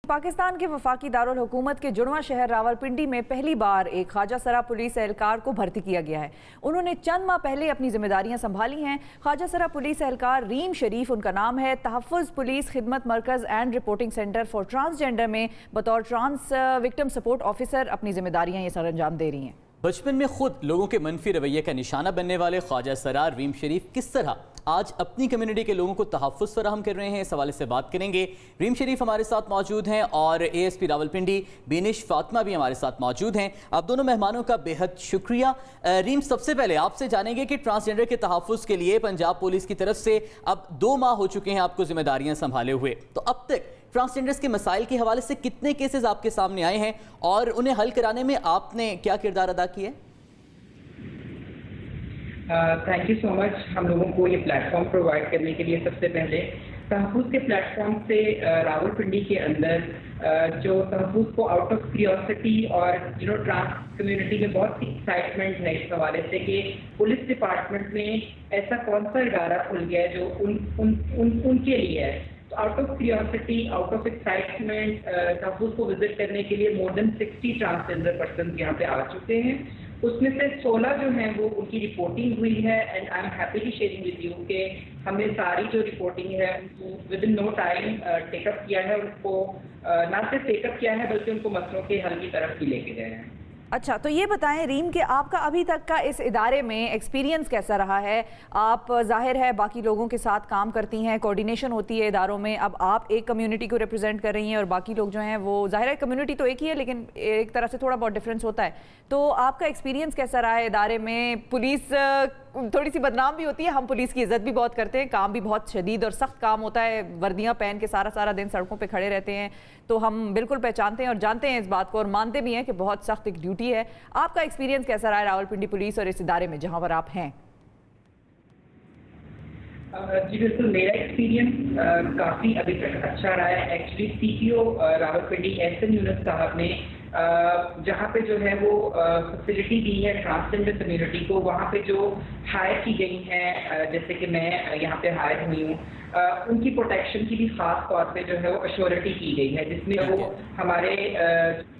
पाकिस्तान के वफाकी दारुल हुकूमत के जुड़वा शहर रावलपिंडी में पहली बार एक ख्वाजा सरा पुलिस एहलकार को भर्ती किया गया है। उन्होंने चंद माह पहले अपनी जिम्मेदारियां संभाली हैं। ख्वाजा सरा पुलिस एहलकार रीम शरीफ उनका नाम है। तहफ़्फ़ुज़ पुलिस खिदमत मरकज़ and reporting centre for transgender में बतौर ट्रांस विक्टिम सपोर्ट ऑफिसर अपनी जिम्मेदारियां ये सर अंजाम दे रही हैं। बचपन में खुद लोगों के मनफी रवैये का निशाना बनने वाले ख्वाजा सरा रीम शरीफ किस तरह आज अपनी कम्युनिटी के लोगों को तहफ़्फ़ुज़ फराहम कर रहे हैं, इस हवाले से बात करेंगे। रीम शरीफ हमारे साथ मौजूद हैं और ASP रावलपिंडी बिनिश फातिमा भी हमारे साथ मौजूद हैं। आप दोनों मेहमानों का बेहद शुक्रिया। रीम, सबसे पहले आपसे जानेंगे कि ट्रांसजेंडर के तहफ़्फ़ुज़ के लिए पंजाब पुलिस की तरफ से अब 2 माह हो चुके हैं आपको जिम्मेदारियां संभाले हुए, तो अब तक ट्रांसजेंडर्स के मसाइल के हवाले से कितने केसेस आपके सामने आए हैं और उन्हें हल कराने में आपने क्या किरदार अदा किया है? थैंक यू सो मच हम लोगों को ये प्लेटफॉर्म प्रोवाइड करने के लिए। सबसे पहले तहफ़्फ़ुज़ के प्लेटफॉर्म से रावलपिंडी के अंदर जो तहफ़्फ़ुज़ को आउट ऑफ क्यूरियोसिटी और ट्रांस कम्युनिटी में बहुत सी एक्साइटमेंट है इस हवाले से कि पुलिस डिपार्टमेंट में ऐसा कौन सा इदारा खुल गया है जो उनके लिए है। तो out of curiosity, out of excitement तहफ़्फ़ुज़ को विजिट करने के लिए मोर देन 60 ट्रांसजेंडर पर्सन यहाँ पे आ चुके हैं। उसमें से 16 जो हैं वो उनकी रिपोर्टिंग हुई है and I am happily sharing with you कि हमने सारी जो रिपोर्टिंग है उनको within no time take up किया है। उनको ना सिर्फ टेकअप किया है बल्कि उनको मसलों के हल की तरफ भी लेके गए हैं। अच्छा, तो ये बताएं रीम कि आपका अभी तक का इस इदारे में एक्सपीरियंस कैसा रहा है? आप जाहिर है बाकी लोगों के साथ काम करती हैं, कोऑर्डिनेशन होती है इदारों में। अब आप एक कम्युनिटी को रिप्रेजेंट कर रही हैं और बाकी लोग जो हैं वो जाहिर है कम्युनिटी तो एक ही है लेकिन एक तरह से थोड़ा बहुत डिफरेंस होता है। तो आपका एक्सपीरियंस कैसा रहा है इदारे में? पुलिस थोड़ी सी बदनाम भी होती है, हम पुलिस की इज्जत भी बहुत करते हैं, काम भी बहुत शदीद और सख्त काम होता है, वर्दियाँ पहन के सारा दिन सड़कों पे खड़े रहते हैं, तो हम बिल्कुल पहचानते हैं और जानते हैं इस बात को और मानते भी हैं कि बहुत सख्त एक ड्यूटी है। आपका एक्सपीरियंस कैसा रहा है रावलपिंडी पुलिस और इस इदारे में जहाँ पर आप हैं? जी बिल्कुल, मेरा एक्सपीरियंस काफ़ी अभी तक अच्छा रहा है। Actually CPO Rawalpindi SN Yunus साहब ने जहाँ पे जो है वो फैसिलिटी दी है ट्रांसजेंडर कम्युनिटी को, वहाँ पे जो हायर की गई हैं, जैसे कि मैं यहाँ पे हायर हुई हूँ, उनकी प्रोटेक्शन की भी ख़ास तौर पे जो है वो अश्योरिटी की गई है, जिसमें वो हमारे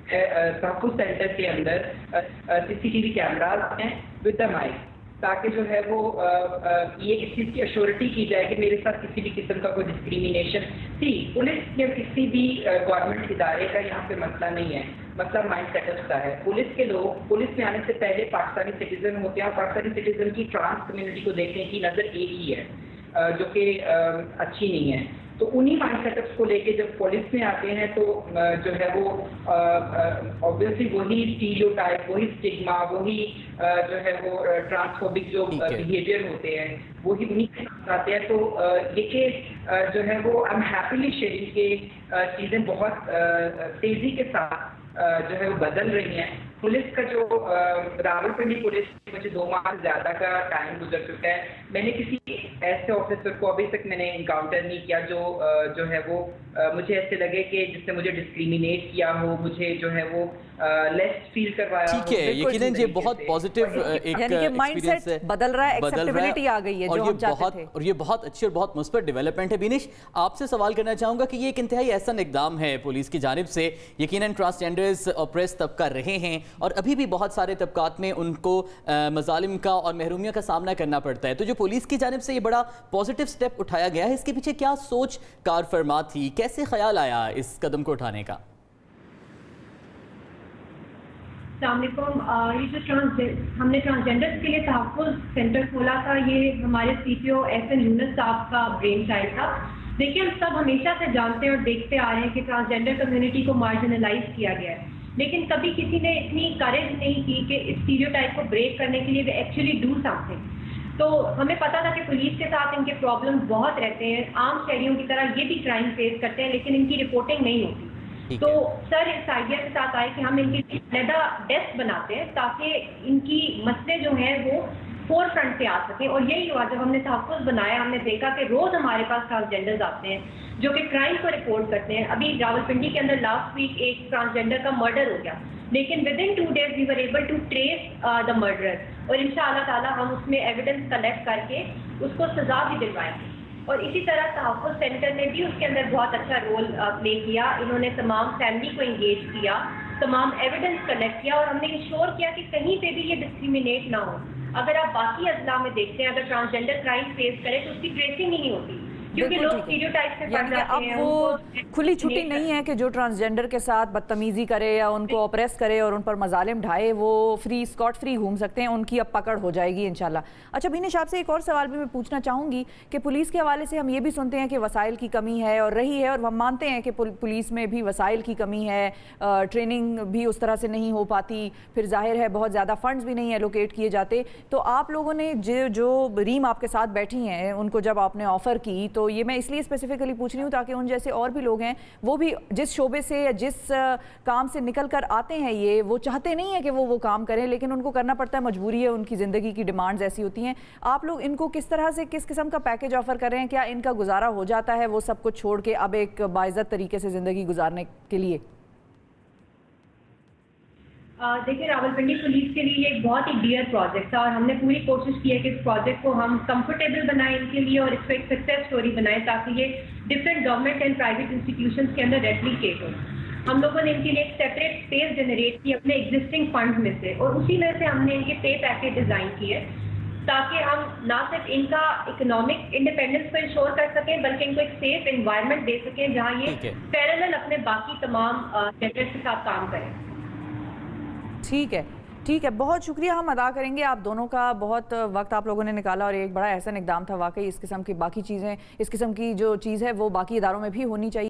तहफ़्फ़ुज़ सेंटर के अंदर CCTV कैमराज हैं विद द माइक, ताकि जो है वो ये इस चीज़ की अश्योरिटी की जाए कि मेरे साथ किसी भी किस्म का कोई डिस्क्रिमिनेशन थी। पुलिस या किसी भी गवर्नमेंट इदारे का यहाँ पे मसला नहीं है, मसला माइंड सेटअप का है। पुलिस के लोग पुलिस में आने से पहले पाकिस्तानी सिटीजन होते हैं और पाकिस्तानी सिटीजन की ट्रांस कम्युनिटी को देखने की नज़र एक ही है, जो कि अच्छी नहीं है। तो उन्हीं माइंड सेटअप्स को लेके जब पुलिस में आते हैं तो जो है वो ऑब्वियसली वही स्टीरियोटाइप, वही स्टिग्मा, वही जो है वो ट्रांसफोबिक जो बिहेवियर होते हैं वही उन्हीं के साथ आते हैं। तो ये जो है वो आई एम हैप्पीली शेयरिंग के चीज़ें बहुत तेज़ी के साथ जो है वो बदल रही हैं। पुलिस का जो रावलपिंडी पुलिस, मुझे 2 माह से ज़्यादा का टाइम गुजर चुका है। मैंने किसी ऐसे ऑफिसर को अभी तक मैंने इनकाउंटर नहीं किया जो है वो मुझे ऐसे लगे कि जिसने मुझे डिस्क्रिमिनेट किया हो, मुझे जो है वो लेस फील करवाया। ठीक है, यकीनन ये बहुत पॉजिटिव एक माइंडसेट बदल रहा है, एक्सेप्टेबिलिटी आ गई है जो हम चाहते थे और ये बहुत अच्छी और बहुत मुस्बत डेवलपमेंट है। बिनिश, आपसे सवाल करना चाहूँगा कि ये एक इंतहाई ऐसा इक़दाम है पुलिस की जानिब से, यकीनन ट्रांसजेंडर्स ऑप्रेस तबका रहे हैं और अभी भी बहुत सारे तबकात में उनको मजालिम का और महरूमिया का सामना करना पड़ता है। तो जो पुलिस की जानिब से ये बड़ा पॉजिटिव स्टेप उठाया गया है, इसके पीछे क्या सोच कार फरमा थी, कैसे ख्याल आया इस कदम को उठाने का? ये जो हमने ट्रांसजेंडर्स के लिए तहफ़्फ़ुज़ सेंटर खोला था, ये हमारे CPO SN यूनुस साहब का ब्रेन चाइल्ड था। देखिए, हम सब हमेशा से जानते हैं और देखते आ रहे हैं कि ट्रांसजेंडर कम्युनिटी को मार्जिनलाइज किया गया है, लेकिन कभी किसी ने इतनी करेज नहीं की कि इस स्टीरियोटाइप को ब्रेक करने के लिए वे एक्चुअली डू समथिंग। तो हमें पता था कि पुलिस के साथ इनके प्रॉब्लम बहुत रहते हैं, आम शहरियों की तरह ये भी क्राइम फेस करते हैं, लेकिन इनकी रिपोर्टिंग नहीं होती। तो सर इस आइडिया के साथ आए कि हम इनकी अलहदा डेस्क बनाते हैं ताकि इनकी मसले जो हैं वो फोर फ्रंट पे आ सकें। और यही हुआ, जब हमने तहफ़्फ़ुज़ बनाया हमने देखा कि रोज़ हमारे पास ट्रांसजेंडर्स आते हैं जो कि क्राइम को रिपोर्ट करते हैं। अभी रावलपिंडी के अंदर लास्ट वीक एक ट्रांसजेंडर का मर्डर हो गया, लेकिन within 2 days we were able to trace the murderer और इंशाअल्लाह ताला हम उसमें एविडेंस कलेक्ट करके उसको सजा भी दिलवाएंगे। اور اسی طرح تحفظ سینٹر نے بھی اس کے اندر بہت اچھا رول پلے کیا. انہوں نے تمام فیملی کو انگیج کیا, تمام ایویڈنس کلیکٹ کیا, اور ہم نے انشور کیا کہ کہیں پہ بھی یہ ڈسکریمنیٹ نہ ہو. اگر آپ باقی اضلاع میں دیکھتے ہیں, اگر ٹرانسجینڈر کرائم فیس کرے تو اس کی ٹریسنگ ہی نہیں ہوتی, کیونکہ لوگ اسٹیریوٹائپ سے پڑ جاتے ہیں. اب وہ کھلی چھٹی نہیں ہے کہ جو ٹرانسجینڈر کے ساتھ بدتمیزی کرے یا ان کو اپریس کرے اور ان پر مظالم ڈھائے وہ اسکاٹ فری گھوم سکتے ہیں. ان کی اب پکڑ ہو جائے گی انشاءاللہ. اچھا بینش, آپ سے ایک اور سوال بھی میں پوچھنا چاہوں گی کہ پولیس کے حوالے سے ہم یہ بھی سنتے ہیں کہ وسائل کی کمی ہے اور رہی ہے, اور ہم مانتے ہیں کہ پولیس میں بھی وسائل کی کمی ہے, ٹریننگ بھی اس طرح سے نہیں ہو پاتی, پھر ظاہر ہے بہت زیادہ فنڈز بھی نہیں ایلوکیٹ کیے جاتے. تو آپ لوگوں نے جو ریم آپ کے ساتھ بیٹھی ہیں ان کو جب آپ نے آفر کی, تو یہ میں اس لیے اسپیسیفکلی پوچھ رہی ہوں تاکہ ان جیسے اور بھی لوگ ہیں وہ بھی جس شعبے سے یا جس کام سے نکل کر آتے ہیں یہ وہ چاہتے نہیں ہیں کہ وہ کام کریں, لیکن ان کو کرنا پڑتا ہے, مجبوری ہے, ان کی زندگی کی ڈیمانڈز ایسی ہوتی ہیں. آپ لوگ ان کو کس طرح سے کس قسم کا پیکیج آفر کر رہے ہیں؟ کیا ان کا گزارا ہو جاتا ہے وہ سب کچھ چھوڑ کے اب ایک باعزت طریقے سے زندگی گزارنے کے لیے؟ دیکھیں, راولپنڈی پولیس کے لیے ایک بہت ہی ڈیئر پروجیکٹ تھا, اور ہم نے پوری کوشش کی ہے کہ اس پروجیکٹ کو ہم کمفرٹیبل بنائیں ان کے لیے, اور اس کو ایک سکسیس اسٹوری بنائیں تاکہ یہ different government and private institutions کے اندر ریپلیکیٹ ہو. ہم لوگوں نے ان کے لیے ایک سیپریٹ اسپیس جنریٹ کی اپنے ایگزسٹنگ فنڈ میں سے, اور اسی میں سے ہم نے ان کے پے پیکیج ڈیزائن کیے تاکہ ہم نہ صرف ان کا اکنامک انڈیپینڈنس کو انشور کر سکیں بلکہ ان کو ایک سیف انوائرمنٹ دے سکیں جہاں یہ پیرالل اپنے باقی تمام جنرل کے ساتھ کام کریں. ٹھیک ہے, بہت شکریہ ہم ادا کریں گے آپ دونوں کا. بہت وقت آپ لوگوں نے نکالا اور ایک بڑا احسن اقدام تھا واقعی. اس قسم کی باقی چیزیں, اس قسم کی جو چیز ہے وہ باقی اداروں میں بھی ہونی چاہیے.